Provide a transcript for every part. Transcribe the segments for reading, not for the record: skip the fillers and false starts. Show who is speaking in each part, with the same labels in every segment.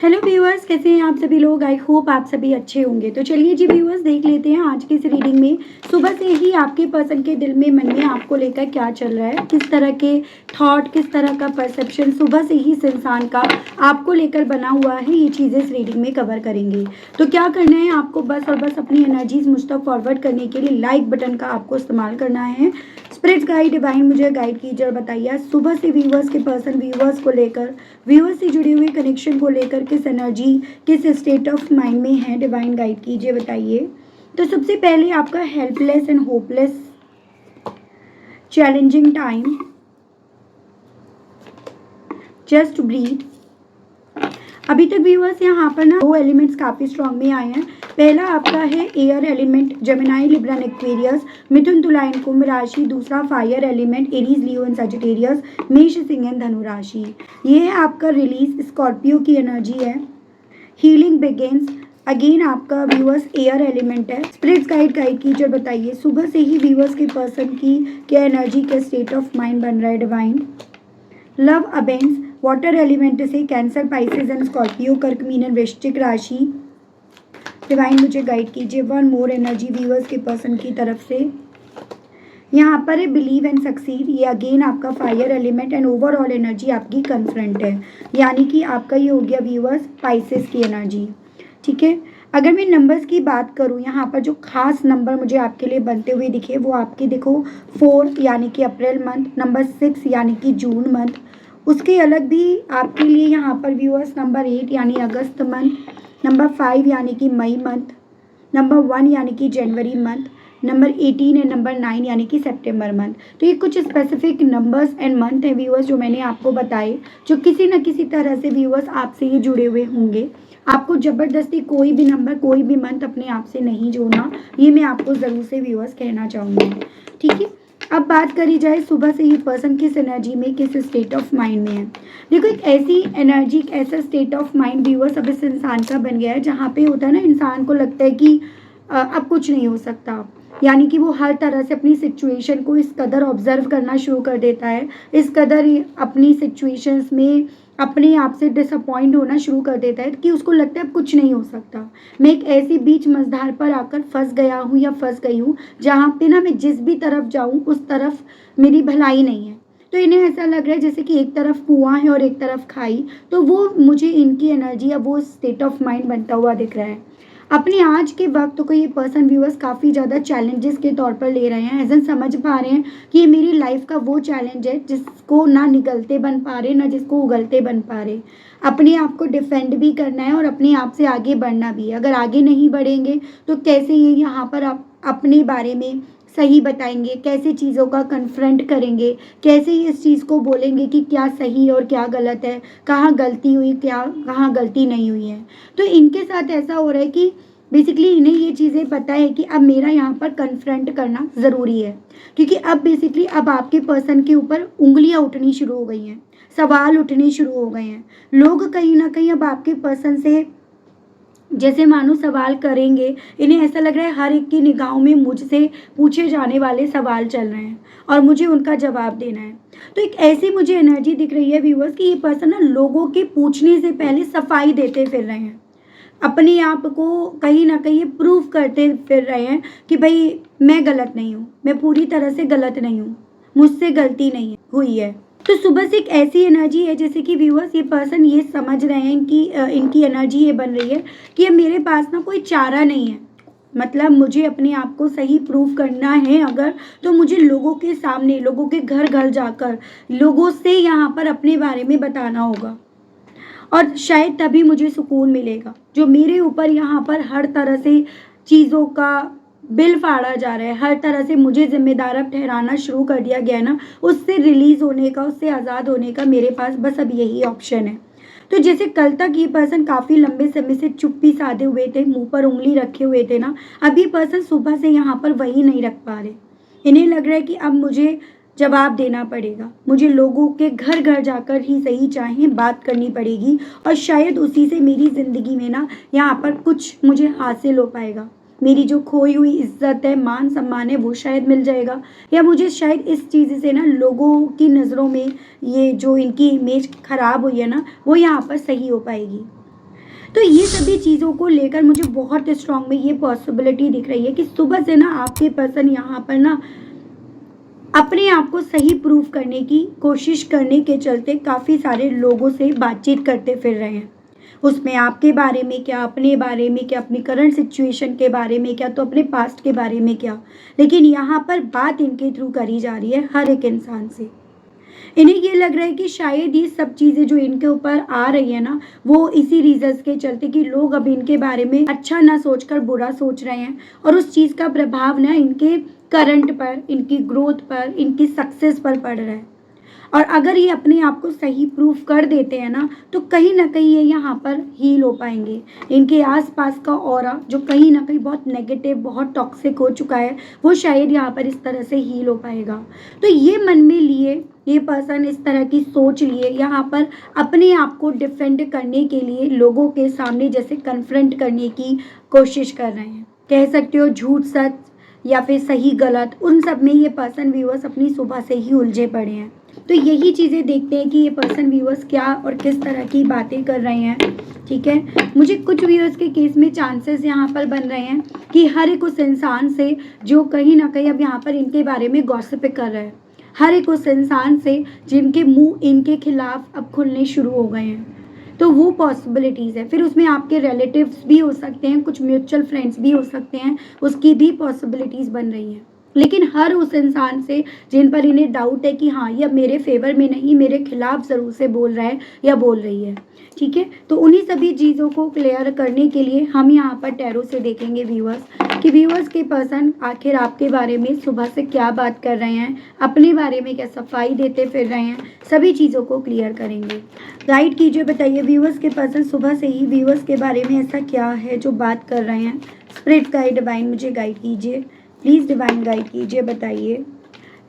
Speaker 1: Hello viewers, कैसे हैं आप सभी लोग। आई होप आप सभी अच्छे होंगे। तो चलिए जी व्यूअर्स, देख लेते हैं आज की इस रीडिंग में सुबह से ही आपके पर्सन के दिल में, मन में आपको लेकर क्या चल रहा है, किस तरह के थॉट, किस तरह का परसेप्शन सुबह से ही इस इंसान का आपको लेकर बना हुआ है। ये चीज़ें इस रीडिंग में कवर करेंगे। तो क्या करना है आपको, बस और बस अपनी एनर्जीज मुझ तक फॉरवर्ड करने के लिए लाइक बटन का आपको इस्तेमाल करना है। स्पिरिट गाइड डिवाइन मुझे गाइड कीजिए और बताइए सुबह से व्यूअर्स के पर्सन व्यूअर्स को लेकर, व्यूअर्स से जुड़े हुए कनेक्शन को लेकर किस एनर्जी, किस स्टेट ऑफ माइंड में है। डिवाइन गाइड कीजिए, बताइए। तो सबसे पहले आपका helpless and hopeless, challenging time, just breathe. अभी तक व्यूअर्स यहाँ पर ना दो एलिमेंट्स काफ़ी स्ट्रांग में आए हैं। पहला आपका है air element, Gemini, Libra, Aquarius, Mithun, Tula and Kumbh राशि। दूसरा fire element, Aries, Leo and Sagittarius, Mesh, Singh and Dhanu राशि। ये है आपका रिलीज, स्कॉर्पियो की एनर्जी है। Healing begins. अगेन आपका व्यूअर्स एयर एलिमेंट है। स्पिरिट्स गाइड कीजिए और बताइए सुबह से ही व्यूअर्स के पर्सन की क्या एनर्जी, क्या स्टेट ऑफ माइंड बन रहा है। डिवाइन लव अबेंस, वाटर एलिमेंट से कैंसर, पाइसेस एंड स्कॉर्पियो, कर्क, मीन एंड वृश्चिक राशि। डिवाइन मुझे गाइड कीजिए वन मोर एनर्जी व्यूअर्स के पर्सन की तरफ से। यहाँ पर है बिलीव एंड सक्सीड। ये अगेन आपका fire element and overall energy आपकी कन्फ्रंट है, यानी कि आपका ये हो गया व्यूअर्स पाइसेस की एनर्जी। ठीक है। अगर मैं नंबर्स की बात करूँ, यहाँ पर जो खास नंबर मुझे आपके लिए बनते हुए दिखे वो आपके देखो 4 यानी कि अप्रैल मंथ, नंबर 6 यानी कि जून मंथ। उसके अलग भी आपके लिए यहाँ पर व्यूअर्स नंबर 8 यानी अगस्त मंथ, नंबर 5 यानी कि मई मंथ, नंबर 1 यानी कि जनवरी मंथ, नंबर 18 एंड नंबर 9 यानी कि सितंबर मंथ। तो ये कुछ स्पेसिफिक नंबर्स एंड मंथ है व्यूअर्स जो मैंने आपको बताए, जो किसी न किसी तरह से व्यूअर्स आपसे ये जुड़े हुए होंगे। आपको ज़बरदस्ती कोई भी नंबर, कोई भी मंथ अपने आप से नहीं जोड़ना, ये मैं आपको ज़रूर से व्यूअर्स कहना चाहूँगी। ठीक है। अब बात करी जाए सुबह से ही पर्सन किस एनर्जी में, किस स्टेट ऑफ माइंड में है। देखो एक ऐसी एनर्जी, एक ऐसा स्टेट ऑफ माइंड व्यूअर्स अब इस इंसान का बन गया है जहाँ पे होता है ना, इंसान को लगता है कि अब कुछ नहीं हो सकता। यानी कि वो हर तरह से अपनी सिचुएशन को इस कदर ऑब्जर्व करना शुरू कर देता है, इस कदर अपनी सिचुएशंस में अपने आप से डिसअपॉइंट होना शुरू कर देता है कि उसको लगता है अब कुछ नहीं हो सकता। मैं एक ऐसी बीच मझधार पर आकर फंस गया हूँ या फंस गई हूँ जहाँ पे ना मैं जिस भी तरफ जाऊँ उस तरफ मेरी भलाई नहीं है। तो इन्हें ऐसा लग रहा है जैसे कि एक तरफ कुआं है और एक तरफ खाई। तो वो मुझे इनकी एनर्जी या वो स्टेट ऑफ माइंड बनता हुआ दिख रहा है। अपने आज के वक्त को ये पर्सन व्यूअर्स काफ़ी ज़्यादा चैलेंजेस के तौर पर ले रहे हैं, ऐसा समझ पा रहे हैं कि ये मेरी लाइफ का वो चैलेंज है जिसको ना निगलते बन पा रहे, ना जिसको उगलते बन पा रहे। अपने आप को डिफेंड भी करना है और अपने आप से आगे बढ़ना भी है। अगर आगे नहीं बढ़ेंगे तो कैसे ये यहाँ पर आप अपने बारे में सही बताएंगे, कैसे चीज़ों का कन्फ्रंट करेंगे, कैसे इस चीज़ को बोलेंगे कि क्या सही और क्या गलत है, कहाँ गलती हुई, क्या कहाँ गलती नहीं हुई है। तो इनके साथ ऐसा हो रहा है कि बेसिकली इन्हें ये चीज़ें पता है कि अब मेरा यहाँ पर कन्फ्रंट करना ज़रूरी है, क्योंकि अब बेसिकली अब आपके पर्सन के ऊपर उंगलियाँ उठनी शुरू हो गई हैं, सवाल उठने शुरू हो गए हैं। लोग कहीं ना कहीं अब आपके पर्सन से जैसे मानो सवाल करेंगे, इन्हें ऐसा लग रहा है हर एक की निगाहों में मुझसे पूछे जाने वाले सवाल चल रहे हैं और मुझे उनका जवाब देना है। तो एक ऐसी मुझे एनर्जी दिख रही है व्यूअर्स कि ये पर्सन ना लोगों के पूछने से पहले सफाई देते फिर रहे हैं, अपने आप को कहीं ना कहीं प्रूव करते फिर रहे हैं कि भाई मैं गलत नहीं हूँ, मैं पूरी तरह से गलत नहीं हूँ, मुझसे गलती नहीं हुई है। तो सुबह से एक ऐसी एनर्जी है जैसे कि व्यूअर्स ये पर्सन ये समझ रहे हैं कि इनकी एनर्जी ये बन रही है कि अब मेरे पास ना कोई चारा नहीं है। मतलब मुझे अपने आप को सही प्रूव करना है अगर, तो मुझे लोगों के सामने, लोगों के घर घर जाकर लोगों से यहाँ पर अपने बारे में बताना होगा और शायद तभी मुझे सुकून मिलेगा। जो मेरे ऊपर यहाँ पर हर तरह से चीज़ों का बिल फाड़ा जा रहा है, हर तरह से मुझे जिम्मेदार अब ठहराना शुरू कर दिया गया है ना, उससे रिलीज़ होने का, उससे आज़ाद होने का मेरे पास बस अब यही ऑप्शन है। तो जैसे कल तक ये पर्सन काफ़ी लंबे समय से चुप्पी साधे हुए थे, मुंह पर उंगली रखे हुए थे ना, अब ये पर्सन सुबह से यहाँ पर वही नहीं रख पा रहे। इन्हें लग रहा है कि अब मुझे जवाब देना पड़ेगा, मुझे लोगों के घर घर जाकर ही सही चाहे बात करनी पड़ेगी और शायद उसी से मेरी ज़िंदगी में ना यहाँ पर कुछ मुझे हासिल हो पाएगा। मेरी जो खोई हुई इज्जत है, मान सम्मान है, वो शायद मिल जाएगा, या मुझे शायद इस चीज़ से ना लोगों की नज़रों में ये जो इनकी इमेज खराब हुई है ना, वो यहाँ पर सही हो पाएगी। तो ये सभी चीज़ों को लेकर मुझे बहुत स्ट्रांग में ये पॉसिबिलिटी दिख रही है कि सुबह से ना आपके पर्सन यहाँ पर ना अपने आप को सही प्रूव करने की कोशिश करने के चलते काफ़ी सारे लोगों से बातचीत करते फिर रहे हैं। उसमें आपके बारे में क्या, अपने बारे में क्या, अपनी करंट सिचुएशन के बारे में क्या, तो अपने पास्ट के बारे में क्या। लेकिन यहाँ पर बात इनके थ्रू करी जा रही है हर एक इंसान से। इन्हें ये लग रहा है कि शायद ये सब चीज़ें जो इनके ऊपर आ रही है ना, वो इसी रीजंस के चलते कि लोग अब इनके बारे में अच्छा ना सोचकर बुरा सोच रहे हैं, और उस चीज़ का प्रभाव ना इनके करंट पर, इनकी ग्रोथ पर, इनकी सक्सेस पर पड़ रहा है। और अगर ये अपने आप को सही प्रूफ कर देते हैं ना, तो कहीं ना कहीं ये यहाँ पर हील हो पाएंगे। इनके आसपास का ऑरा जो कहीं ना कहीं बहुत नेगेटिव, बहुत टॉक्सिक हो चुका है, वो शायद यहाँ पर इस तरह से हील हो पाएगा। तो ये मन में लिए ये पर्सन इस तरह की सोच लिए यहाँ पर अपने आप को डिफेंड करने के लिए लोगों के सामने जैसे कन्फ्रंट करने की कोशिश कर रहे हैं। कह सकते हो झूठ सच या फिर सही गलत, उन सब में ये पर्सन व्यूअर्स अपनी सुबह से ही उलझे पड़े हैं। तो यही चीज़ें देखते हैं कि ये पर्सन व्यूअर्स क्या और किस तरह की बातें कर रहे हैं। ठीक है, मुझे कुछ व्यूअर्स के केस में चांसेस यहाँ पर बन रहे हैं कि हर एक उस इंसान से जो कहीं ना कहीं अब यहाँ पर इनके बारे में गॉसिप कर रहा है, हर एक उस इंसान से जिनके मुंह इनके खिलाफ अब खुलने शुरू हो गए हैं, तो वो पॉसिबिलिटीज़ है। फिर उसमें आपके रिलेटिव्स भी हो सकते हैं, कुछ म्यूचुअल फ्रेंड्स भी हो सकते हैं, उसकी भी पॉसिबिलिटीज़ बन रही हैं। लेकिन हर उस इंसान से जिन पर इन्हें डाउट है कि हाँ ये मेरे फेवर में नहीं, मेरे खिलाफ ज़रूर से बोल रहा है या बोल रही है। ठीक है, तो उन्हीं सभी चीज़ों को क्लियर करने के लिए हम यहाँ पर टैरो से देखेंगे व्यूअर्स कि व्यूअर्स के पर्सन आखिर आपके बारे में सुबह से क्या बात कर रहे हैं, अपने बारे में क्या सफाई देते फिर रहे हैं, सभी चीज़ों को क्लियर करेंगे। गाइड कीजिए, बताइए व्यूअर्स के पर्सन सुबह से ही व्यूअर्स के बारे में ऐसा क्या है जो बात कर रहे हैं। स्पिरिट गाइड डिवाइन मुझे गाइड कीजिए, प्लीज़ डिवाइन गाइड कीजिए, बताइए।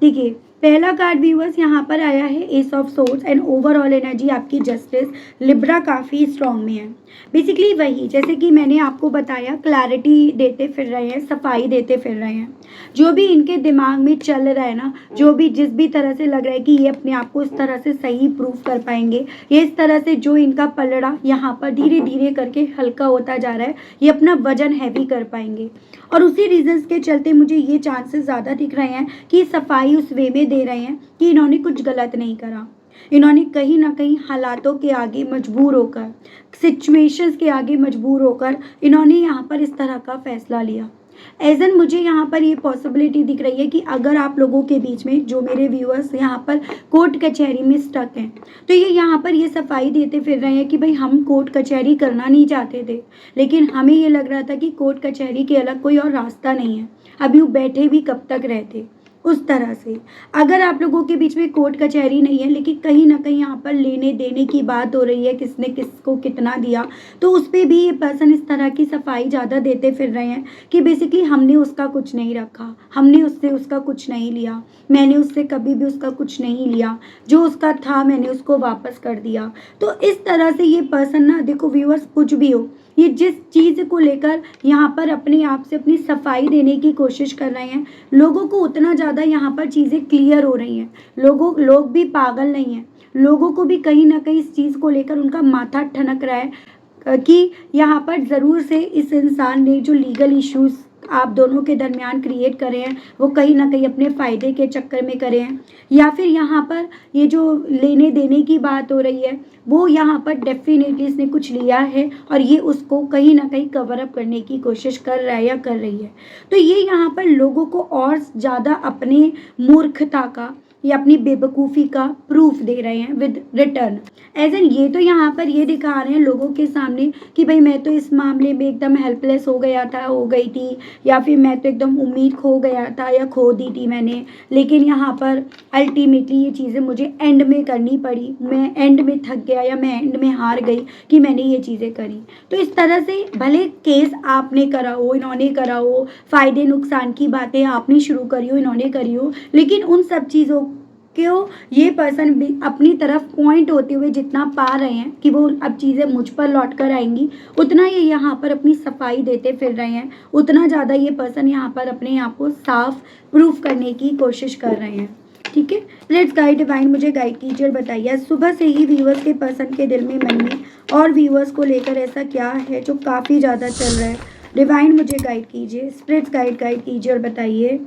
Speaker 1: देखिए, पहला कार्ड व्यूअर्स यहाँ पर आया है S of swords and overall energy आपकी जस्टिस लिब्रा काफ़ी स्ट्रॉन्ग में है। बेसिकली वही जैसे कि मैंने आपको बताया, क्लैरिटी देते फिर रहे हैं, सफाई देते फिर रहे हैं। जो भी इनके दिमाग में चल रहा है ना, जो भी जिस भी तरह से लग रहा है कि ये अपने आप को इस तरह से सही प्रूफ कर पाएंगे, ये इस तरह से जो इनका पलड़ा यहाँ पर धीरे धीरे करके हल्का होता जा रहा है, ये अपना वजन हैवी कर पाएंगे। और उसी रीजंस के चलते मुझे ये चांसेस ज़्यादा दिख रहे हैं कि सफाई उस वे में दे रहे हैं कि इन्होंने कुछ गलत नहीं करा। इन्होंने कहीं ना कहीं हालातों के आगे मजबूर होकर, सिचुएशंस के आगे मजबूर होकर इन्होंने यहाँ पर इस तरह का फैसला लिया। एजन मुझे यहाँ पर ये पॉसिबिलिटी दिख रही है कि अगर आप लोगों के बीच में जो मेरे व्यूअर्स यहाँ पर कोर्ट कचहरी में स्टक हैं, तो ये यहाँ पर ये सफाई देते फिर रहे हैं कि भाई हम कोर्ट कचहरी करना नहीं चाहते थे, लेकिन हमें ये लग रहा था कि कोर्ट कचहरी के अलग कोई और रास्ता नहीं है, अब यूँ बैठे भी कब तक रहते। उस तरह से अगर आप लोगों के बीच में कोर्ट कचहरी नहीं है, लेकिन कहीं ना कहीं यहाँ पर लेने देने की बात हो रही है, किसने किसको कितना दिया, तो उस पर भी ये पर्सन इस तरह की सफाई ज़्यादा देते फिर रहे हैं कि बेसिकली हमने उसका कुछ नहीं रखा, हमने उससे उसका कुछ नहीं लिया, मैंने उससे कभी भी उसका कुछ नहीं लिया, जो उसका था मैंने उसको वापस कर दिया। तो इस तरह से ये पर्सन ना, देखो व्यूअर्स कुछ भी हो, ये जिस चीज़ को लेकर यहाँ पर अपने आप से अपनी सफाई देने की कोशिश कर रहे हैं, लोगों को उतना ज़्यादा यहाँ पर चीज़ें क्लियर हो रही हैं। लोग भी पागल नहीं हैं, लोगों को भी कहीं ना कहीं इस चीज़ को लेकर उनका माथा ठनक रहा है कि यहाँ पर ज़रूर से इस इंसान ने जो लीगल इश्यूज़ आप दोनों के दरमियान क्रिएट करे हैं, वो कहीं ना कहीं अपने फ़ायदे के चक्कर में करे हैं, या फिर यहाँ पर ये जो लेने देने की बात हो रही है, वो यहाँ पर डेफिनेटली इसने कुछ लिया है और ये उसको कहीं ना कहीं कवर अप करने की कोशिश कर रहा है या कर रही है। तो ये यहाँ पर लोगों को और ज़्यादा अपने मूर्खता का या अपनी बेवकूफ़ी का प्रूफ दे रहे हैं विद रिटर्न। एज एन ये तो यहाँ पर ये दिखा रहे हैं लोगों के सामने कि भाई मैं तो इस मामले में एकदम हेल्पलेस हो गई थी, या फिर मैं तो एकदम उम्मीद खो गया था या खो दी थी मैंने, लेकिन यहाँ पर अल्टीमेटली ये चीज़ें मुझे एंड में करनी पड़ी, मैं एंड में थक गया या मैं एंड में हार गई कि मैंने ये चीज़ें करी। तो इस तरह से भले केस आपने करा हो, इन्होंने करा हो, फ़ायदे नुकसान की बातें आपने शुरू करी हो, इन्होंने करी हो, लेकिन उन सब चीज़ों क्यों ये पर्सन भी अपनी तरफ पॉइंट होते हुए जितना पा रहे हैं कि वो अब चीज़ें मुझ पर लौट कर आएंगी, उतना ये यहाँ पर अपनी सफाई देते फिर रहे हैं, उतना ज़्यादा ये पर्सन यहाँ पर अपने आप को साफ प्रूफ करने की कोशिश कर रहे हैं। ठीक है, लेट्स गाइड डिवाइन मुझे गाइड कीजिए और बताइए आज सुबह से ही व्यूअर्स के पर्सन के दिल में, मन में और व्यूअर्स को लेकर ऐसा क्या है जो काफ़ी ज़्यादा चल रहा है। डिवाइन मुझे गाइड कीजिए, स्पिरिट्स गाइड कीजिए और बताइए।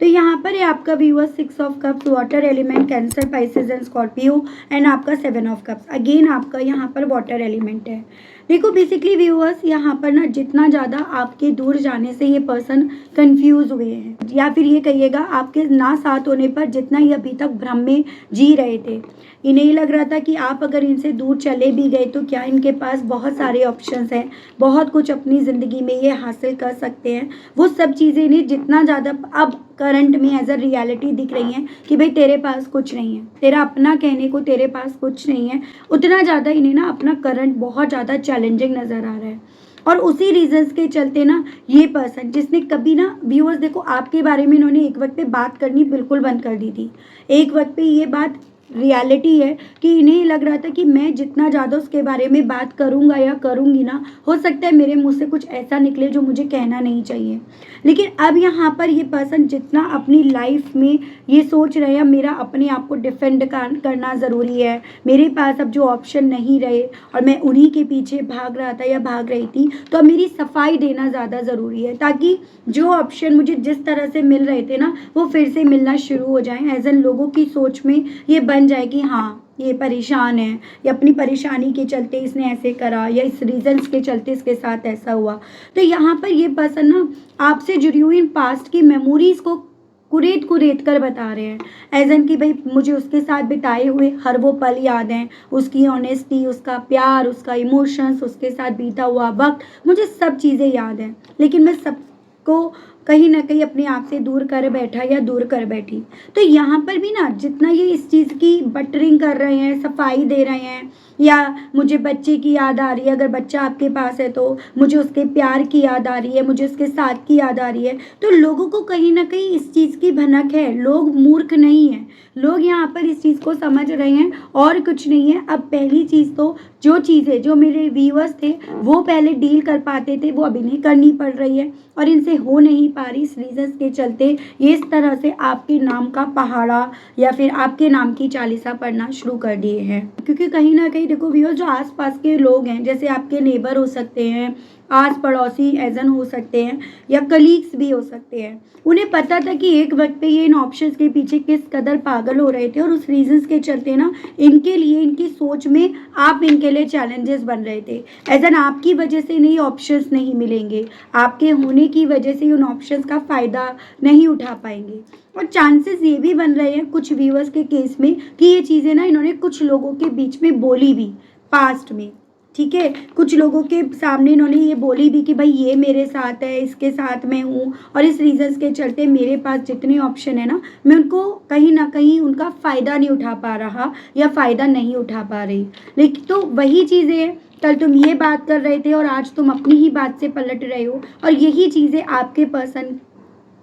Speaker 1: तो यहाँ पर है आपका viewers 6 of cups, water element, cancer, Pisces and Scorpio and आपका 7 ऑफ कप्स। अगेन आपका यहाँ पर वाटर एलिमेंट है। देखो बेसिकली व्यूअर्स यहाँ पर ना जितना ज़्यादा आपके दूर जाने से ये पर्सन कंफ्यूज हुए हैं, या फिर ये कहिएगा आपके ना साथ होने पर जितना ये अभी तक भ्रम में जी रहे थे, इन्हें ही लग रहा था कि आप अगर इनसे दूर चले भी गए तो क्या इनके पास बहुत सारे ऑप्शंस हैं, बहुत कुछ अपनी ज़िंदगी में ये हासिल कर सकते हैं। वो सब चीज़ें इन्हें जितना ज़्यादा अब करंट में एज अ रियलिटी दिख रही हैं कि भाई तेरे पास कुछ नहीं है, तेरा अपना कहने को तेरे पास कुछ नहीं है, उतना ज़्यादा इन्हें ना अपना करंट बहुत ज़्यादा चैलेंजिंग नज़र आ रहा है। और उसी रीजंस के चलते ना ये पर्सन जिसने कभी ना व्यूअर्स देखो आपके बारे में इन्होंने एक वक्त पे बात करनी बिल्कुल बंद कर दी थी। एक वक्त पे ये बात रियलिटी है कि इन्हें लग रहा था कि मैं जितना ज़्यादा उसके बारे में बात करूँगा या करूँगी ना, हो सकता है मेरे मुँह से कुछ ऐसा निकले जो मुझे कहना नहीं चाहिए। लेकिन अब यहाँ पर ये पर्सन जितना अपनी लाइफ में ये सोच रहे हैं मेरा अपने आप को डिफेंड करना ज़रूरी है, मेरे पास अब जो ऑप्शन नहीं रहे और मैं उन्हीं के पीछे भाग रहा था या भाग रही थी, तो अब मेरी सफाई देना ज़्यादा ज़रूरी है ताकि जो ऑप्शन मुझे जिस तरह से मिल रहे थे ना वो फिर से मिलना शुरू हो जाएं। एज एन लोगों की सोच में ये बन जाए कि हाँ ये परेशान है या अपनी परेशानी के चलते इसने ऐसे करा या इस रीजंस के चलते इसके साथ ऐसा हुआ। तो यहाँ पर ये पर्सन ना आपसे जुड़ी हुई इन पास्ट की मेमोरीज को कुरेद कर बता रहे हैं, एज एन कि भाई मुझे उसके साथ बिताए हुए हर वो पल याद हैं, उसकी ऑनेस्टी, उसका प्यार, उसका इमोशंस, उसके साथ बीता हुआ वक्त, मुझे सब चीज़ें याद हैं। लेकिन मैं सबको कहीं ना कहीं अपने आप से दूर कर बैठा या दूर कर बैठी। तो यहाँ पर भी ना जितना ये इस चीज़ की बटरिंग कर रहे हैं, सफाई दे रहे हैं, या मुझे बच्चे की याद आ रही है, अगर बच्चा आपके पास है तो मुझे उसके प्यार की याद आ रही है, मुझे उसके साथ की याद आ रही है, तो लोगों को कहीं ना कहीं इस चीज़ की भनक है। लोग मूर्ख नहीं हैं, लोग यहाँ पर इस चीज़ को समझ रहे हैं और कुछ नहीं है। अब पहली चीज़ तो जो चीज़ें जो मेरे व्यूअर्स थे वो पहले डील कर पाते थे वो अभी नहीं करनी पड़ रही है और इनसे हो नहीं पा रही। इस रीजंस के चलते ये इस तरह से आपके नाम का पहाड़ा या फिर आपके नाम की चालीसा पढ़ना शुरू कर दिए हैं। क्योंकि कहीं ना कहीं देखो व्यूअर्स जो आसपास के लोग हैं, जैसे आपके नेबर हो सकते हैं, आस पड़ोसी एजन हो सकते हैं या कलीग्स भी हो सकते हैं, उन्हें पता था कि एक वक्त पे ये इन ऑप्शंस के पीछे किस कदर पागल हो रहे थे और उस रीजंस के चलते ना इनके लिए, इनकी सोच में आप इनके लिए चैलेंजेस बन रहे थे। एजन आपकी वजह से नहीं ऑप्शंस नहीं मिलेंगे, आपके होने की वजह से उन ऑप्शंस का फ़ायदा नहीं उठा पाएंगे। और चांसेस ये भी बन रहे हैं कुछ व्यूअर्स के केस में कि ये चीज़ें ना इन्होंने कुछ लोगों के बीच में बोली भी पास्ट में, ठीक है, कुछ लोगों के सामने इन्होंने ये बोली भी कि भाई ये मेरे साथ है, इसके साथ मैं हूँ और इस रीजंस के चलते मेरे पास जितने ऑप्शन है ना मैं उनको कहीं ना कहीं उनका फ़ायदा नहीं उठा पा रहा या फ़ायदा नहीं उठा पा रही। लेकिन तो वही चीज़ें हैं, कल तुम ये बात कर रहे थे और आज तुम अपनी ही बात से पलट रहे हो और यही चीज़ें आपके पर्सन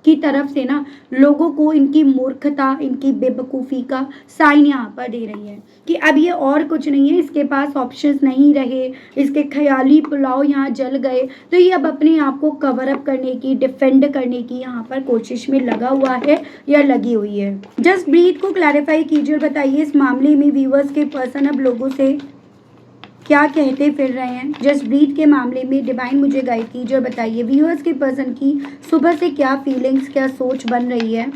Speaker 1: की तरफ से ना लोगों को इनकी मूर्खता, इनकी बेवकूफ़ी का साइन यहाँ पर दे रही है कि अब ये और कुछ नहीं है, इसके पास ऑप्शंस नहीं रहे, इसके ख्याली पुलाव यहाँ जल गए, तो ये अब अपने आप को कवर अप करने की, डिफेंड करने की यहाँ पर कोशिश में लगा हुआ है या लगी हुई है। जस्ट ब्रीथ को क्लैरिफाई कीजिए और बताइए इस मामले में व्यूअर्स के पर्सन अब लोगों से क्या कहते फिर रहे हैं। जस्ट ब्रीथ के मामले में डिवाइन मुझे गाइड कीजिए और बताइए व्यूअर्स के पर्सन की सुबह से क्या फीलिंग्स, क्या सोच बन रही है।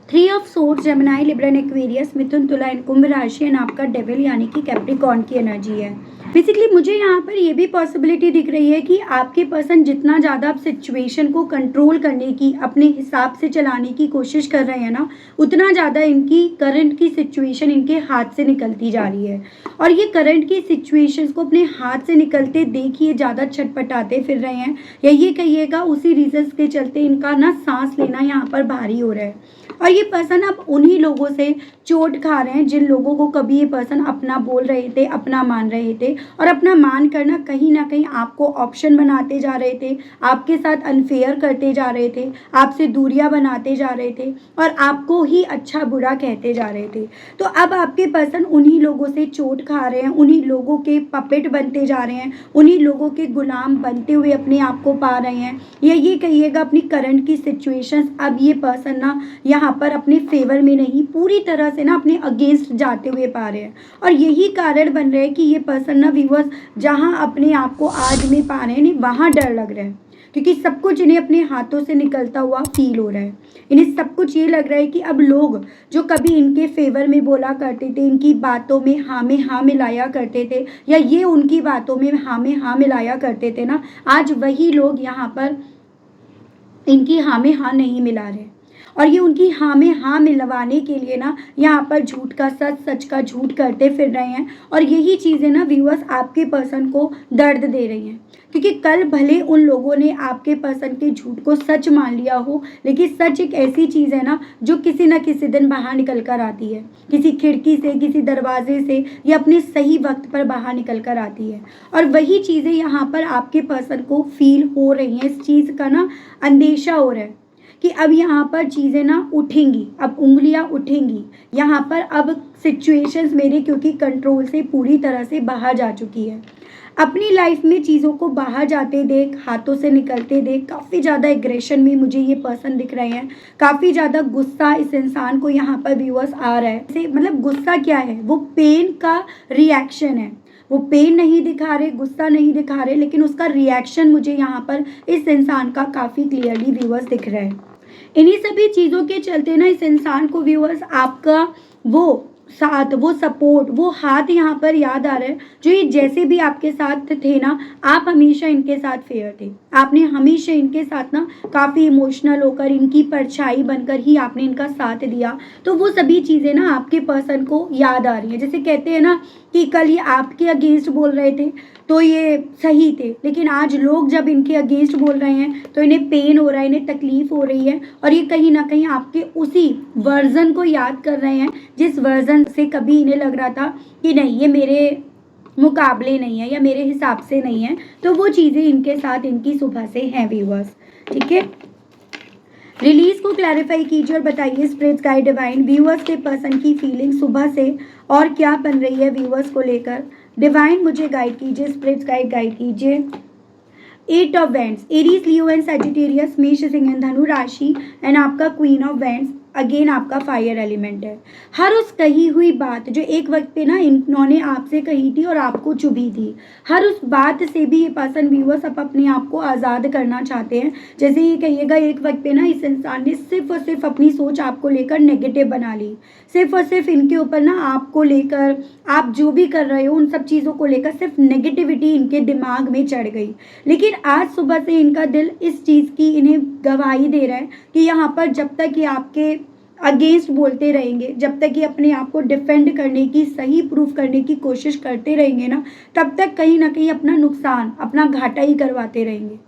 Speaker 1: 3 of swords, Gemini, Libra and Aquarius, Mithun, Tula and Kumbh राशि एंड आपका डेविल यानी कि कैप्रिकॉर्न की एनर्जी है। बेसिकली मुझे यहाँ पर ये भी पॉसिबिलिटी दिख रही है कि आपके पर्सन जितना ज़्यादा आप सिचुएशन को कंट्रोल करने की, अपने हिसाब से चलाने की कोशिश कर रहे हैं ना, उतना ज़्यादा इनकी करंट की सिचुएशन इनके हाथ से निकलती जा रही है और ये करंट की सिचुएशंस को अपने हाथ से निकलते देखिए ज़्यादा छटपटाते फिर रहे हैं या ये कहिएगा उसी रीजंस के चलते इनका ना सांस लेना यहाँ पर भारी हो रहा है। और ये पर्सन अब उन्हीं लोगों से चोट खा रहे हैं जिन लोगों को कभी ये पर्सन अपना बोल रहे थे, अपना मान रहे थे और अपना मान करना कहीं ना कहीं आपको ऑप्शन बनाते जा रहे थे, आपके साथ अनफेयर करते जा रहे थे, आपसे दूरियां बनाते जा रहे थे और आपको ही अच्छा बुरा कहते जा रहे थे। तो अब आपके पर्सन उन्हीं लोगों से चोट खा रहे हैं, उन्हीं लोगों के पपेट बनते जा रहे हैं, उन्हीं लोगों के गुलाम बनते हुए अपने आप को पा रहे हैं, या ये कहिएगा अपनी करंट की सिचुएशंस अब ये पर्सन ना यहाँ पर अपने फेवर में नहीं, पूरी तरह से ना अपने अगेंस्ट जाते हुए पा रहे हैं। और यही कारण बन रहे हैं कि ये पर्सन ना व्यूअर्स जहाँ अपने आप को आज में पा रहे हैं नहीं, वहाँ डर लग रहा है, क्योंकि सब कुछ इन्हें अपने हाथों से निकलता हुआ फील हो रहा है। इन्हें सब कुछ ये लग रहा है कि अब लोग जो कभी इनके फेवर में बोला करते थे, इनकी बातों में हाँ मिलाया करते थे, या ये उनकी बातों में हाँ मिलाया करते थे ना, आज वही लोग यहाँ पर इनकी हाँ में हाँ नहीं मिला रहे। और ये उनकी हाँ में हाँ मिलवाने के लिए ना यहाँ पर झूठ का सच, सच का झूठ करते फिर रहे हैं। और यही चीज़ें ना व्यूअर्स आपके पर्सन को दर्द दे रही हैं, क्योंकि कल भले उन लोगों ने आपके पर्सन के झूठ को सच मान लिया हो, लेकिन सच एक ऐसी चीज़ है ना जो किसी न किसी दिन बाहर निकल कर आती है, किसी खिड़की से, किसी दरवाजे से, या अपने सही वक्त पर बाहर निकल कर आती है। और वही चीज़ें यहाँ पर आपके पर्सन को फील हो रही हैं, इस चीज़ का ना अंदेशा हो रहा है कि अब यहाँ पर चीज़ें ना उठेंगी, अब उंगलियाँ उठेंगी यहाँ पर, अब सिचुएशंस मेरे क्योंकि कंट्रोल से पूरी तरह से बाहर जा चुकी है। अपनी लाइफ में चीज़ों को बाहर जाते देख, हाथों से निकलते देख, काफ़ी ज़्यादा एग्रेशन में मुझे ये पर्सन दिख रहे हैं, काफ़ी ज़्यादा गुस्सा इस इंसान को यहाँ पर व्यूअर्स आ रहा है। मतलब गुस्सा क्या है, वो पेन का रिएक्शन है, वो पेन नहीं दिखा रहे, गुस्सा नहीं दिखा रहे, लेकिन उसका रिएक्शन मुझे यहाँ पर इस इंसान का काफ़ी क्लियरली व्यूअर्स दिख रहा है। इन्हीं सभी चीज़ों के चलते ना इस इंसान को व्यूअर्स आपका वो साथ, वो सपोर्ट, वो हाथ यहाँ पर याद आ रहा है, जो ये जैसे भी आपके साथ थे ना, आप हमेशा इनके साथ फेयर थे, आपने हमेशा इनके साथ ना काफ़ी इमोशनल होकर, इनकी परछाई बनकर ही आपने इनका साथ दिया। तो वो सभी चीज़ें ना आपके पर्सन को याद आ रही हैं। जैसे कहते हैं ना कि कल ये आपके अगेंस्ट बोल रहे थे तो ये सही थे, लेकिन आज लोग जब इनके अगेंस्ट बोल रहे हैं तो इन्हें पेन हो रहा है, इन्हें तकलीफ हो रही है, और ये कहीं ना कहीं आपके उसी वर्जन को याद कर रहे हैं जिस वर्जन से कभी इन्हें लग रहा था कि नहीं, ये मेरे मुकाबले नहीं है या मेरे हिसाब से नहीं है। तो वो चीज़ें इनके साथ इनकी सुबह से हैं व्यूअर्स। ठीक है, रिलीज को क्लैरिफाई कीजिए और बताइए स्पिरिट्स गाइड डिवाइन व्यूअर्स के पर्सन की फीलिंग सुबह से और क्या बन रही है व्यूअर्स को लेकर। डिवाइन मुझे गाइड कीजिए, स्पिरिट्स गाइड कीजिए। 8 of vents, Aries, Leo and Sagittarius, Mesh, Singh and Dhanu राशि, एंड आपका क्वीन ऑफ वेंट्स अगेन आपका फायर एलिमेंट है। हर उस कही हुई बात जो एक वक्त पे ना इन्होंने आपसे कही थी और आपको चुभी थी, हर उस बात से भी ये पर्सन व्यूअर्स अब अपने आप को आज़ाद करना चाहते हैं। जैसे ये कहिएगा एक वक्त पे ना इस इंसान ने सिर्फ और सिर्फ अपनी सोच आपको लेकर नेगेटिव बना ली, सिर्फ और सिर्फ इनके ऊपर ना आपको लेकर, आप जो भी कर रहे हो उन सब चीज़ों को लेकर सिर्फ नेगेटिविटी इनके दिमाग में चढ़ गई। लेकिन आज सुबह से इनका दिल इस चीज़ की इन्हें गवाही दे रहा है कि यहाँ पर जब तक ये आपके अगेंस्ट बोलते रहेंगे, जब तक ये अपने आप को डिफेंड करने की, सही प्रूफ करने की कोशिश करते रहेंगे ना, तब तक कहीं ना कहीं अपना नुकसान, अपना घाटा ही करवाते रहेंगे।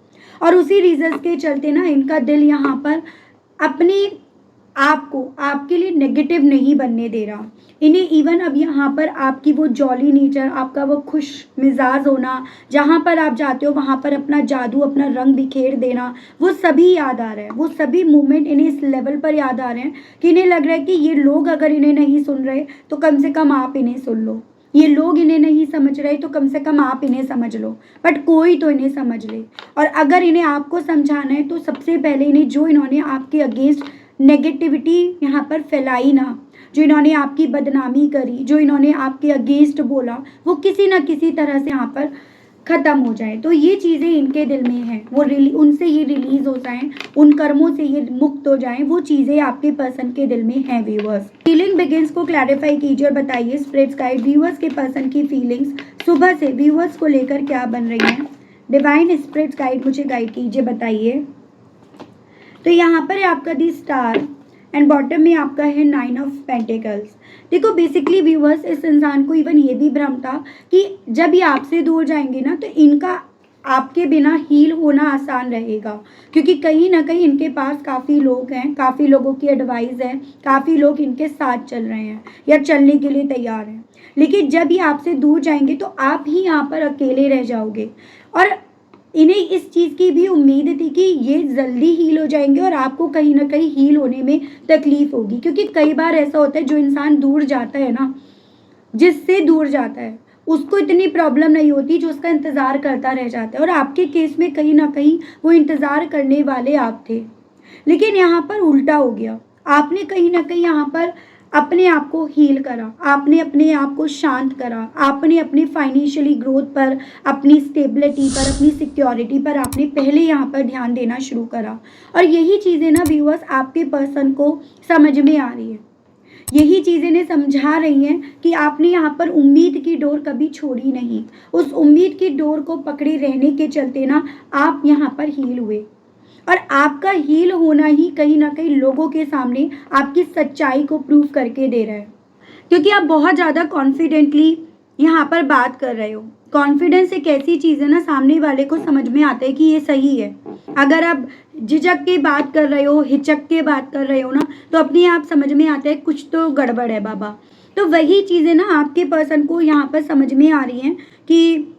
Speaker 1: और उसी रीजंस के चलते ना इनका दिल यहाँ पर अपने आपको, आपके लिए नेगेटिव नहीं बनने दे रहा। इन्हें इवन अब यहाँ पर आपकी वो जॉली नेचर, आपका वो खुश मिजाज होना, जहाँ पर आप जाते हो वहाँ पर अपना जादू, अपना रंग बिखेर देना, वो सभी याद आ रहा है। वो सभी मोमेंट इन्हें इस लेवल पर याद आ रहे हैं कि इन्हें लग रहा है कि ये लोग अगर इन्हें नहीं सुन रहे तो कम से कम आप इन्हें सुन लो, ये लोग इन्हें नहीं समझ रहे तो कम से कम आप इन्हें समझ लो, बट कोई तो इन्हें समझ ले। और अगर इन्हें आपको समझाना है तो सबसे पहले इन्हें, जो इन्होंने आपके अगेंस्ट नेगेटिविटी यहाँ पर फैलाई ना, जो इन्होंने आपकी बदनामी करी, जो इन्होंने आपके अगेंस्ट बोला, वो किसी ना किसी तरह से यहाँ पर ख़त्म हो जाए। तो ये चीज़ें इनके दिल में हैं, वो उनसे ये रिलीज़ हो जाएं, उन कर्मों से ये मुक्त हो जाएं, वो चीज़ें आपके पर्सन के दिल में हैं व्यूअर्स। फीलिंग बिगिंस को क्लैरिफाई कीजिए और बताइए स्पिरिट्स गाइड व्यूअर्स के पर्सन की फीलिंग्स सुबह से व्यूअर्स को लेकर क्या बन रही हैं। डिवाइन स्पिरिट्स गाइड मुझे गाइड कीजिए, बताइए। तो यहाँ पर है आपका दी स्टार एंड बॉटम में आपका है 9 ऑफ पेंटिकल्स। देखो बेसिकली व्यूअर्स, इस इंसान को इवन ये भी भ्रम था कि जब ये आपसे दूर जाएंगे ना तो इनका आपके बिना हील होना आसान रहेगा, क्योंकि कहीं ना कहीं इनके पास काफ़ी लोग हैं, काफ़ी लोगों की एडवाइस है, काफ़ी लोग इनके साथ चल रहे हैं या चलने के लिए तैयार हैं। लेकिन जब ये आपसे दूर जाएंगे तो आप ही यहाँ पर अकेले रह जाओगे। और इन्हें इस चीज़ की भी उम्मीद थी कि ये जल्दी हील हो जाएंगे और आपको कहीं ना कहीं हील होने में तकलीफ होगी, क्योंकि कई बार ऐसा होता है जो इंसान दूर जाता है ना, जिससे दूर जाता है, उसको इतनी प्रॉब्लम नहीं होती जो उसका इंतज़ार करता रह जाता है। और आपके केस में कहीं ना कहीं वो इंतज़ार करने वाले आप थे, लेकिन यहाँ पर उल्टा हो गया। आपने कहीं ना कहीं यहाँ पर अपने आप को हील करा, आपने अपने आप को शांत करा, आपने अपनी फाइनेंशियली ग्रोथ पर, अपनी स्टेबिलिटी पर, अपनी सिक्योरिटी पर आपने पहले यहाँ पर ध्यान देना शुरू करा। और यही चीज़ें ना व्यूअर्स आपके पर्सन को समझ में आ रही है, यही चीज़ें ने समझा रही हैं कि आपने यहाँ पर उम्मीद की डोर कभी छोड़ी नहीं। उस उम्मीद की डोर को पकड़े रहने के चलते ना आप यहाँ पर हील हुए। और आपका हील होना ही कहीं ना कहीं लोगों के सामने आपकी सच्चाई को प्रूव करके दे रहा है, क्योंकि आप बहुत ज़्यादा कॉन्फिडेंटली यहाँ पर बात कर रहे हो। कॉन्फिडेंस एक ऐसी चीज़ है ना, सामने वाले को समझ में आता है कि ये सही है। अगर आप झिझक के बात कर रहे हो, हिचक के बात कर रहे हो ना, तो अपने आप समझ में आता है कुछ तो गड़बड़ है बाबा। तो वही चीज़ें ना आपके पर्सन को यहाँ पर समझ में आ रही हैं कि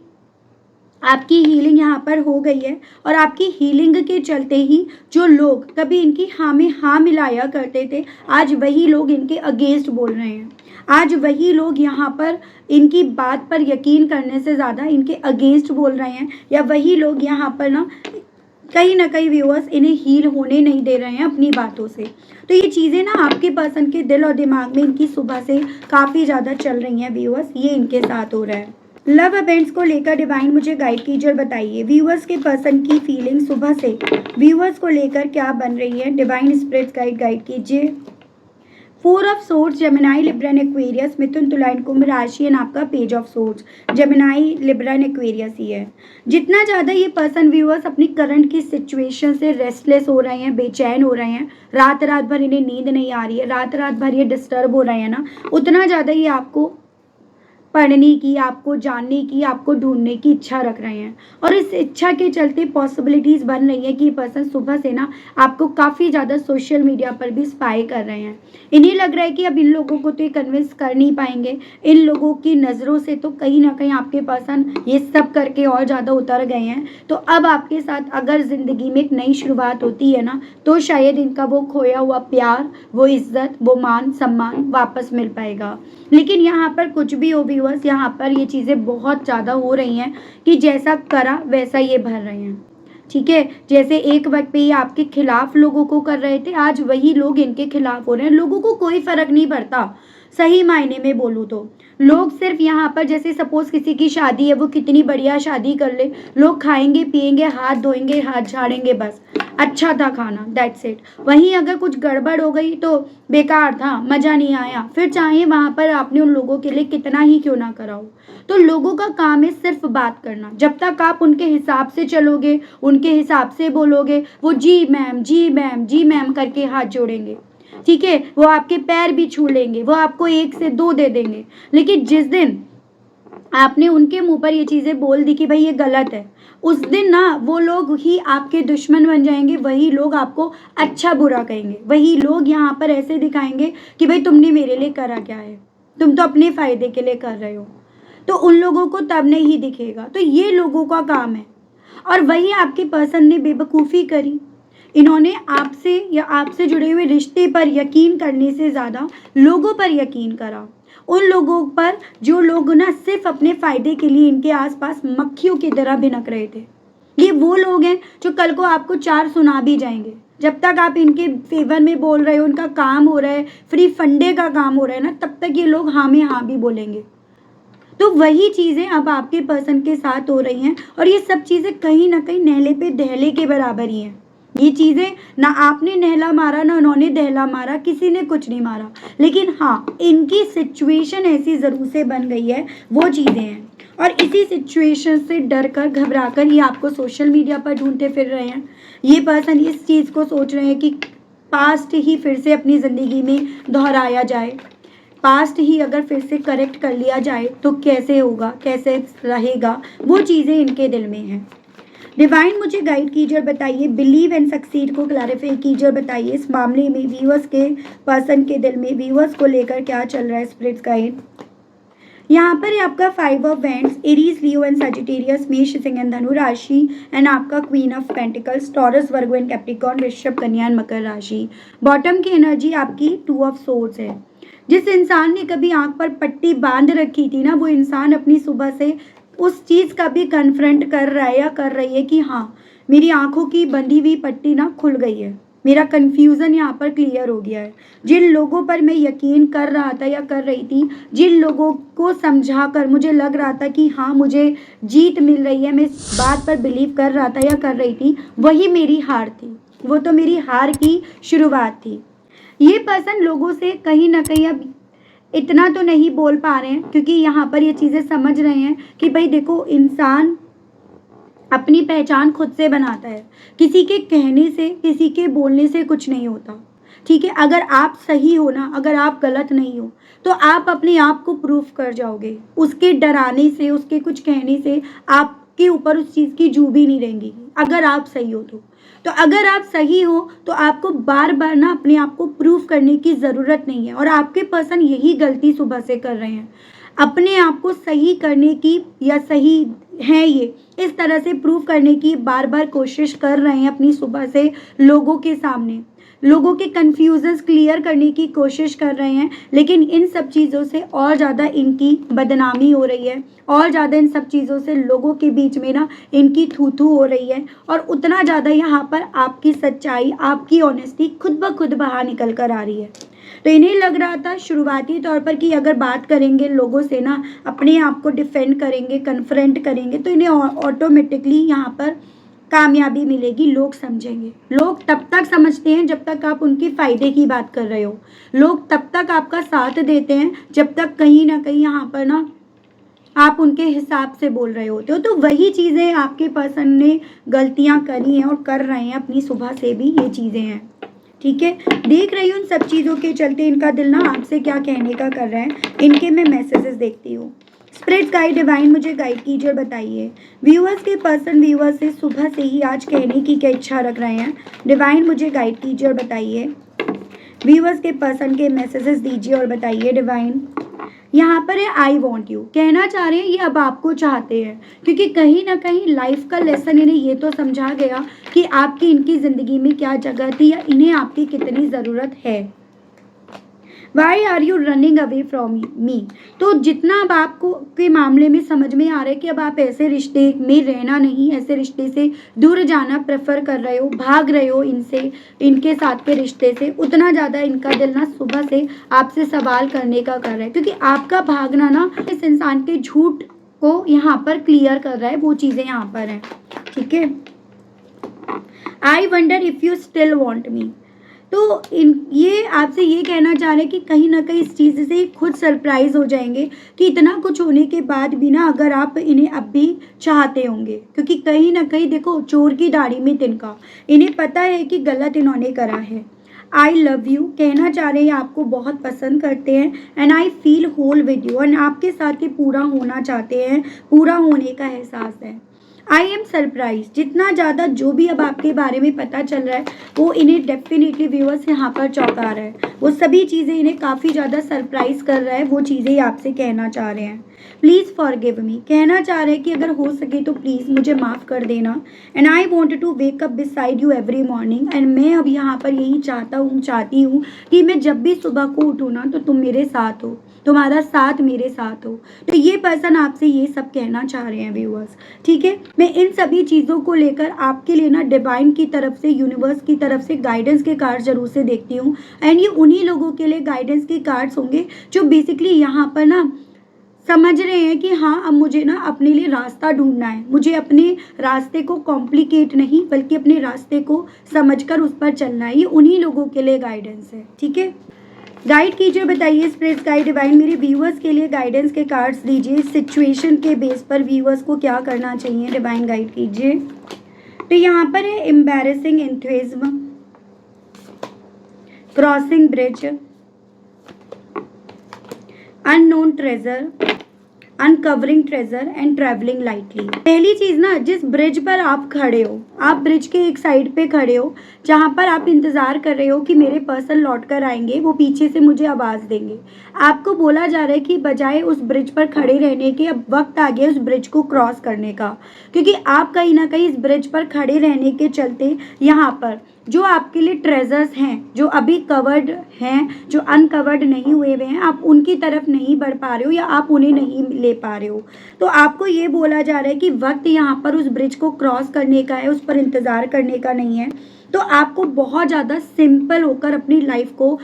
Speaker 1: आपकी हीलिंग यहाँ पर हो गई है। और आपकी हीलिंग के चलते ही जो लोग कभी इनकी हाँ में हाँ मिलाया करते थे, आज वही लोग इनके अगेंस्ट बोल रहे हैं। आज वही लोग यहाँ पर इनकी बात पर यकीन करने से ज़्यादा इनके अगेंस्ट बोल रहे हैं, या वही लोग यहाँ पर ना कहीं व्यूअर्स इन्हें हील होने नहीं दे रहे हैं अपनी बातों से। तो ये चीज़ें ना आपके पर्सन के दिल और दिमाग में इनकी सुबह से काफ़ी ज़्यादा चल रही हैं व्यूअर्स, ये इनके साथ हो रहा है। लव इवेंट्स को लेकर डिवाइन मुझे गाइड कीजिए और बताइए व्यूअर्स के पर्सन की फीलिंग सुबह से व्यूअर्स को लेकर क्या बन रही है। डिवाइन स्पिरिट्स गाइड कीजिए। 4 of swords, Gemini, Libra and Aquarius, Mithun, Tula and Kumbh राशि एंड आपका page of swords, Gemini, Libra and Aquarius ही है। जितना ज़्यादा ये पर्सन व्यूअर्स अपनी करंट की सिचुएशन से रेस्टलेस हो रहे हैं, बेचैन हो रहे हैं, रात भर इन्हें नींद नहीं आ रही है, रात भर ये डिस्टर्ब हो रहे हैं ना, उतना ज़्यादा ये आपको पढ़ने की, आपको जानने की, आपको ढूंढने की इच्छा रख रहे हैं। और इस इच्छा के चलते पॉसिबिलिटीज़ बन रही है कि ये पर्सन सुबह से ना आपको काफ़ी ज़्यादा सोशल मीडिया पर भी स्पाई कर रहे हैं। इन्हें लग रहा है कि अब इन लोगों को तो ये कन्विंस कर नहीं पाएंगे, इन लोगों की नज़रों से तो कहीं ना कहीं आपके पर्सन ये सब करके और ज़्यादा उतर गए हैं। तो अब आपके साथ अगर ज़िंदगी में एक नई शुरुआत होती है ना, तो शायद इनका वो खोया हुआ प्यार, वो इज्जत, वो मान सम्मान वापस मिल पाएगा। लेकिन यहाँ पर कुछ भी हो व्यूअर्स, यहाँ पर ये चीज़ें बहुत ज़्यादा हो रही हैं कि जैसा करा वैसा ये भर रहे हैं। ठीक है, जैसे एक वक्त पे ये आपके खिलाफ लोगों को कर रहे थे, आज वही लोग इनके खिलाफ हो रहे हैं। लोगों को कोई फर्क नहीं पड़ता, सही मायने में बोलूँ तो। लोग सिर्फ यहाँ पर जैसे सपोज किसी की शादी है, वो कितनी बढ़िया शादी कर ले, लोग खाएंगे पिएंगे, हाथ धोएंगे, हाथ झाड़ेंगे, बस अच्छा था खाना, दैट्स इट। वहीं अगर कुछ गड़बड़ हो गई तो बेकार था, मज़ा नहीं आया, फिर चाहे वहाँ पर आपने उन लोगों के लिए कितना ही क्यों ना कराओ। तो लोगों का काम है सिर्फ बात करना। जब तक आप उनके हिसाब से चलोगे, उनके हिसाब से बोलोगे, वो जी मैम, जी मैम, जी मैम करके हाथ जोड़ेंगे। ठीक है, वो आपके पैर भी छू लेंगे, वो आपको 1 से 2 दे देंगे। लेकिन जिस दिन आपने उनके मुंह पर ये चीज़ें बोल दी कि भाई ये गलत है, उस दिन ना वो लोग ही आपके दुश्मन बन जाएंगे। वही लोग आपको अच्छा बुरा कहेंगे, वही लोग यहाँ पर ऐसे दिखाएंगे कि भाई तुमने मेरे लिए करा क्या है, तुम तो अपने फ़ायदे के लिए कर रहे हो। तो उन लोगों को तब नहीं दिखेगा। तो ये लोगों का काम है। और वही आपके पर्सन ने बेवकूफ़ी करी। इन्होंने आपसे या आपसे जुड़े हुए रिश्ते पर यकीन करने से ज़्यादा लोगों पर यकीन करा। उन लोगों पर जो लोग ना सिर्फ अपने फ़ायदे के लिए इनके आसपास मक्खियों की तरह भिनक रहे थे। ये वो लोग हैं जो कल को आपको 4 सुना भी जाएंगे। जब तक आप इनके फेवर में बोल रहे हो, उनका काम हो रहा है, फ्री फंडे का काम हो रहा है ना, तब तक ये लोग हाँ में हाँ भी बोलेंगे। तो वही चीज़ें अब आपके पर्सन के साथ हो रही हैं। और ये सब चीज़ें कहीं ना कहीं नहले पे दहले के बराबर ही हैं। ये चीज़ें ना आपने नहला मारा, ना उन्होंने दहला मारा, किसी ने कुछ नहीं मारा। लेकिन हाँ, इनकी सिचुएशन ऐसी ज़रूर से बन गई है, वो चीज़ें हैं। और इसी सिचुएशन से डर कर, घबरा कर ये आपको सोशल मीडिया पर ढूंढते फिर रहे हैं। ये पर्सन इस चीज़ को सोच रहे हैं कि पास्ट ही फिर से अपनी ज़िंदगी में दोहराया जाए, पास्ट ही अगर फिर से करेक्ट कर लिया जाए तो कैसे होगा, कैसे रहेगा, वो चीज़ें इनके दिल में हैं। डिवाइन मुझे गाइड कीजिए और बताइए, बिलीव एंड सक्सीड को क्लैरिफाई कीजिए और बताइए इस मामले में व्यूअर्स के पर्सन के दिल में व्यूअर्स को लेकर क्या चल रहा है स्पिरिट गाइड। यहाँ पर है आपका 5 of wands, Aries, Leo and Sagittarius, Mesh, Singh and Dhanu राशि, एंड आपका queen of pentacles, taurus, Virgo and Capricorn, Rishabh, कन्या एंड मकर राशि। बॉटम की एनर्जी आपकी 2 ऑफ सोर्ड्स है। जिस इंसान ने कभी आंख पर पट्टी बांध रखी थी ना, वो इंसान अपनी सुबह से उस चीज़ का भी कन्फ्रंट कर रहा है या कर रही है कि हाँ, मेरी आंखों की बंधी हुई पट्टी ना खुल गई है, मेरा कन्फ्यूज़न यहाँ पर क्लियर हो गया है। जिन लोगों पर मैं यकीन कर रहा था या कर रही थी, जिन लोगों को समझा कर मुझे लग रहा था कि हाँ मुझे जीत मिल रही है, मैं इस बात पर बिलीव कर रहा था या कर रही थी, वही मेरी हार थी। वो तो मेरी हार की शुरुआत थी। ये पर्सन लोगों से कहीं ना कहीं अब इतना तो नहीं बोल पा रहे हैं, क्योंकि यहाँ पर ये चीज़ें समझ रहे हैं कि भाई देखो, इंसान अपनी पहचान खुद से बनाता है, किसी के कहने से, किसी के बोलने से कुछ नहीं होता। ठीक है, अगर आप सही हो ना, अगर आप गलत नहीं हो, तो आप अपने आप को प्रूफ कर जाओगे। उसके डराने से, उसके कुछ कहने से आपके ऊपर उस चीज़ की जू भी नहीं रहेंगी, अगर आप सही हो तो अगर आप सही हो तो आपको बार बार ना अपने आप को प्रूफ करने की ज़रूरत नहीं है। और आपके पर्सन यही गलती सुबह से कर रहे हैं, अपने आप को सही करने की या सही है ये इस तरह से प्रूव करने की बार बार कोशिश कर रहे हैं अपनी सुबह से लोगों के सामने, लोगों के कन्फ्यूजन्स क्लियर करने की कोशिश कर रहे हैं। लेकिन इन सब चीज़ों से और ज़्यादा इनकी बदनामी हो रही है, और ज़्यादा इन सब चीज़ों से लोगों के बीच में ना इनकी थू हो रही है, और उतना ज़्यादा यहाँ पर आपकी सच्चाई, आपकी ऑनेस्टी खुद ब खुद बाहर निकल कर आ रही है। तो इन्हें लग रहा था शुरुआती तौर पर कि अगर बात करेंगे लोगों से ना, अपने आप को डिफेंड करेंगे, कन्फ्रंट करेंगे, तो इन्हें ऑटोमेटिकली यहाँ पर कामयाबी मिलेगी, लोग समझेंगे। लोग तब तक समझते हैं जब तक आप उनके फ़ायदे की बात कर रहे हो, लोग तब तक आपका साथ देते हैं जब तक कहीं ना कहीं यहाँ पर ना आप उनके हिसाब से बोल रहे होते हो। तो वही चीज़ें आपके पर्सन ने गलतियाँ करी हैं और कर रहे हैं, अपनी सुबह से भी ये चीज़ें हैं। ठीक है, देख रही हूँ उन सब चीज़ों के चलते इनका दिल ना आपसे क्या कहने का कर रहा है, इनके मैं मैसेजेस देखती हूँ। स्पिरिट गाइड डिवाइन मुझे गाइड कीजिए और बताइए, व्यूअर्स के पर्सन व्यूअर्स से सुबह से ही आज कहने की क्या इच्छा रख रहे हैं। डिवाइन मुझे गाइड कीजिए और बताइए, व्यूअर्स के पर्सन के मैसेजेस दीजिए और बताइए डिवाइन। यहाँ पर है आई वॉन्ट यू, कहना चाह रहे हैं ये अब आपको चाहते हैं, क्योंकि कहीं ना कहीं लाइफ का लेसन इन्हें ये तो समझा गया कि आपकी इनकी ज़िंदगी में क्या जगह थी या इन्हें आपकी कितनी ज़रूरत है। Why are you running away from me, तो जितना अब आपको के मामले में समझ में आ रहा है कि अब आप ऐसे रिश्ते में रहना नहीं, ऐसे रिश्ते से दूर जाना प्रेफर कर रहे हो, भाग रहे हो इनसे, इनके साथ के रिश्ते से, उतना ज़्यादा इनका दिल ना सुबह से आपसे सवाल करने का कर रहा है, क्योंकि आपका भागना ना इस इंसान के झूठ को यहाँ पर क्लियर कर रहा है, वो चीज़ें यहाँ पर हैं। ठीक है, I wonder if you still want me, तो ये आपसे ये कहना चाह रहे हैं कि कहीं ना कहीं इस चीज़ से खुद सरप्राइज हो जाएंगे कि इतना कुछ होने के बाद भी ना अगर आप इन्हें अब भी चाहते होंगे, क्योंकि कहीं ना कहीं देखो, चोर की दाढ़ी में तिनका, इन्हें पता है कि गलत इन्होंने करा है। आई लव यू कहना चाह रहे हैं, आपको बहुत पसंद करते हैं, and I feel whole with you, and आपके साथ ये पूरा होना चाहते हैं, पूरा होने का एहसास है। आई एम सरप्राइज, जितना ज़्यादा जो भी अब आपके बारे में पता चल रहा है वो इन्हें डेफिनेटली व्यूअर्स यहाँ पर चौंका रहा है, वो सभी चीज़ें इन्हें काफ़ी ज़्यादा सरप्राइज कर रहा है, वो चीज़ें आपसे कहना चाह रहे हैं। प्लीज़ फॉरगिव मी, कहना चाह रहे हैं कि अगर हो सके तो प्लीज़ मुझे माफ़ कर देना। And I want to wake up beside you every morning, and मैं अब यहाँ पर यही चाहती हूँ कि मैं जब भी सुबह को उठूँ ना तो तुम मेरे साथ हो, तुम्हारा साथ मेरे साथ हो। तो ये पर्सन आपसे ये सब कहना चाह रहे हैं व्यूअर्स। ठीक है, मैं इन सभी चीज़ों को लेकर आपके लिए ना डिवाइन की तरफ से, यूनिवर्स की तरफ से गाइडेंस के कार्ड जरूर से देखती हूँ, एंड ये उन्हीं लोगों के लिए गाइडेंस के कार्ड्स होंगे जो बेसिकली यहाँ पर ना समझ रहे हैं कि हाँ अब मुझे ना अपने लिए रास्ता ढूंढना है, मुझे अपने रास्ते को कॉम्प्लिकेट नहीं बल्कि अपने रास्ते को समझकर उस पर चलना है। ये उन्हीं लोगों के लिए गाइडेंस है। ठीक है, गाइड कीजिए, बताइए स्पिरिट गाइड डिवाइन मेरे व्यूअर्स के लिए गाइडेंस के कार्ड्स दीजिए, सिचुएशन के बेस पर व्यूअर्स को क्या करना चाहिए, डिवाइन गाइड कीजिए। तो यहाँ पर है embarrassing enthusiasm, crossing bridge, unknown treasure, uncovering treasure and travelling lightly. पहली चीज ना, जिस ब्रिज पर आप खड़े हो, आप ब्रिज के एक साइड पे खड़े हो जहां पर आप इंतजार कर रहे हो कि मेरे पर्सन लौट कर आएंगे, वो पीछे से मुझे आवाज देंगे। आपको बोला जा रहा है कि बजाय उस ब्रिज पर खड़े रहने के अब वक्त आ गया उस ब्रिज को क्रॉस करने का, क्योंकि आप कहीं ना कहीं इस ब्रिज पर खड़े रहने के चलते यहाँ पर जो आपके लिए ट्रेजर्स हैं, जो अभी कवर्ड हैं, जो अनकवर्ड नहीं हुए हुए हैं, आप उनकी तरफ नहीं बढ़ पा रहे हो या आप उन्हें नहीं ले पा रहे हो। तो आपको ये बोला जा रहा है कि वक्त यहाँ पर उस ब्रिज को क्रॉस करने का है, उस पर इंतज़ार करने का नहीं है। तो आपको बहुत ज़्यादा सिंपल होकर अपनी लाइफ को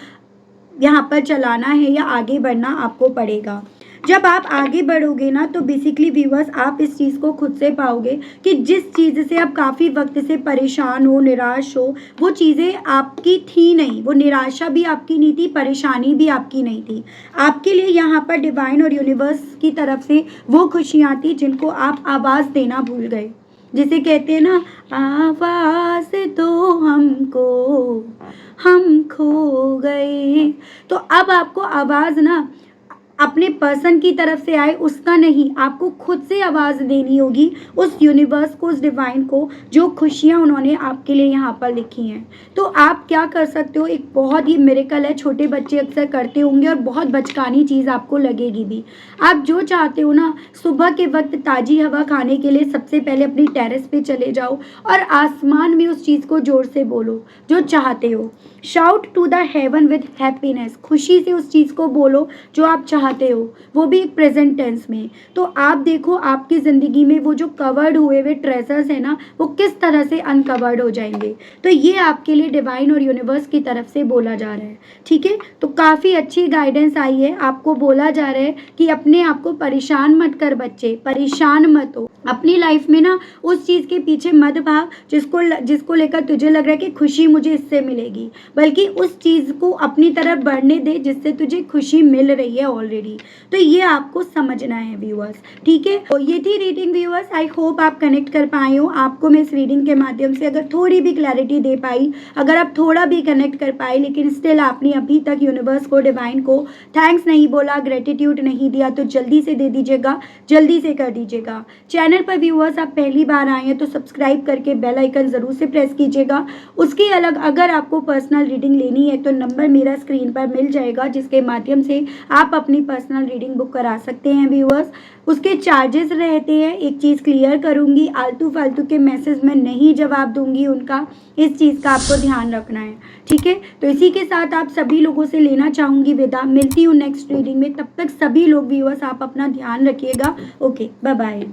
Speaker 1: यहाँ पर चलाना है या आगे बढ़ना आपको पड़ेगा। जब आप आगे बढ़ोगे ना, तो बेसिकली व्यूअर्स आप इस चीज़ को खुद से पाओगे कि जिस चीज़ से आप काफ़ी वक्त से परेशान हो, निराश हो, वो चीज़ें आपकी थी नहीं, वो निराशा भी आपकी नहीं थी, परेशानी भी आपकी नहीं थी। आपके लिए यहाँ पर डिवाइन और यूनिवर्स की तरफ से वो खुशियाँ थी जिनको आप आवाज़ देना भूल गए। जिसे कहते हैं ना, आवाज़ दो हमको, हम खो गए। तो अब आपको आवाज़ ना अपने पर्सन की तरफ से आए उसका नहीं, आपको खुद से आवाज़ देनी होगी उस यूनिवर्स को, उस डिवाइन को, जो खुशियाँ उन्होंने आपके लिए यहाँ पर लिखी हैं। तो आप क्या कर सकते हो, एक बहुत ही मिरेकल है, छोटे बच्चे अक्सर करते होंगे और बहुत बचकानी चीज़ आपको लगेगी भी। आप जो चाहते हो ना, सुबह के वक्त ताज़ी हवा खाने के लिए सबसे पहले अपनी टेरेस पे चले जाओ और आसमान में उस चीज़ को जोर से बोलो जो चाहते हो। Shout to the heaven with happiness, खुशी से उस चीज़ को बोलो जो आप चाहते हो, वो भी एक प्रेजेंट टेंस में। तो आप देखो आपकी ज़िंदगी में वो जो कवर्ड हुए हुए ट्रेजर्स है ना, वो किस तरह से अनकवर्ड हो जाएंगे। तो ये आपके लिए डिवाइन और यूनिवर्स की तरफ से बोला जा रहा है, ठीक है। तो काफ़ी अच्छी गाइडेंस आई है, आपको बोला जा रहा है कि अपने आप को परेशान मत कर बच्चे, परेशान मत हो अपनी लाइफ में ना, उस चीज़ के पीछे मत भाग जिसको लेकर तुझे लग रहा है कि खुशी मुझे इससे मिलेगी, बल्कि उस चीज़ को अपनी तरफ बढ़ने दे जिससे तुझे खुशी मिल रही है ऑलरेडी। तो ये आपको समझना है व्यूअर्स, ठीक है। तो ये थी रीडिंग व्यूअर्स, आई होप आप कनेक्ट कर पाए हो। आपको मैं इस रीडिंग के माध्यम से अगर थोड़ी भी क्लैरिटी दे पाई, अगर आप थोड़ा भी कनेक्ट कर पाए, लेकिन स्टिल आपने अभी तक यूनिवर्स को, डिवाइन को थैंक्स नहीं बोला, ग्रेटिट्यूड नहीं दिया, तो जल्दी से दे दीजिएगा, जल्दी से कर दीजिएगा। चैनल पर व्यूअर्स आप पहली बार आए हैं तो सब्सक्राइब करके बेल आइकन ज़रूर से प्रेस कीजिएगा। उसके अलग अगर आपको पर्सनल रीडिंग लेनी है तो नंबर मेरा स्क्रीन पर मिल जाएगा, जिसके माध्यम से आप अपनी पर्सनल रीडिंग बुक करा सकते हैं व्यूअर्स। उसके चार्जेस रहते हैं, एक चीज़ क्लियर करूंगी, आलतू फालतू के मैसेज में नहीं जवाब दूंगी उनका, इस चीज़ का आपको ध्यान रखना है, ठीक है। तो इसी के साथ आप सभी लोगों से लेना चाहूँगी विदा, मिलती हूँ नेक्स्ट रीडिंग में। तब तक सभी लोग व्यूअर्स आप अपना ध्यान रखिएगा। Okay, bye bye.